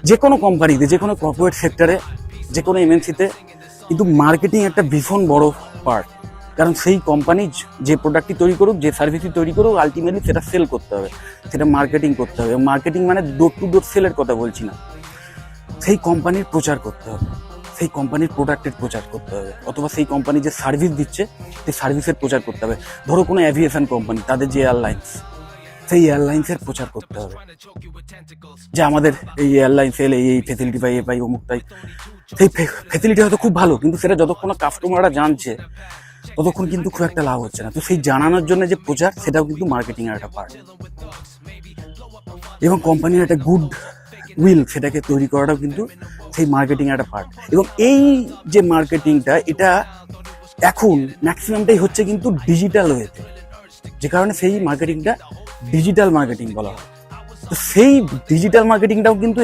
যে কোনো কোম্পানিতে, যে কোনো কর্পোরেট সেক্টরে, যে কোনো এমএনসিতে কিন্তু মার্কেটিং একটা ভীষণ বড় পার্ট। কারণ সেই কোম্পানি যে প্রোডাক্টটি তৈরি করুক, যে সার্ভিসটি তৈরি করুক, আলটিমেটলি সেটা সেল করতে হবে, সেটা মার্কেটিং করতে হবে। মার্কেটিং মানে ডোর টু ডোর সেলের কথা বলছি না, সেই কোম্পানির প্রচার করতে হবে, সেই কোম্পানির প্রোডাক্টের প্রচার করতে হবে, অথবা সেই কোম্পানি যে সার্ভিস দিচ্ছে সেই সার্ভিসের প্রচার করতে হবে। ধরো কোনো অ্যাভিয়েশন কোম্পানি, তাদের যে এয়ারলাইন্স, সেই এয়ারলাইন্সের প্রচার করতে হবে যে আমাদের এই এয়ারলাইন্স এলে এই ফেসিলিটি পাই, এ পাই, অমুক পাই। সেই ফেসিলিটি হয়তো খুব ভালো, কিন্তু সেটা যতক্ষণ না কাস্টমাররা জানছে ততক্ষণ কিন্তু খুব একটা লাভ হচ্ছে না। তো সেই জানানোর জন্য যে প্রচার, সেটাও কিন্তু মার্কেটিং এর একটা পার্ট। এবং কোম্পানির একটা গুড উইল, সেটাকে তৈরি করাটাও কিন্তু সেই মার্কেটিং এর একটা পার্ট। এবং এই যে মার্কেটিংটা, এটা এখন ম্যাক্সিমামটাই হচ্ছে কিন্তু ডিজিটাল ওয়েতে, যে কারণে সেই মার্কেটিংটা ডিজিটাল মার্কেটিং বলা হয়। তো সেই ডিজিটাল মার্কেটিংটাও কিন্তু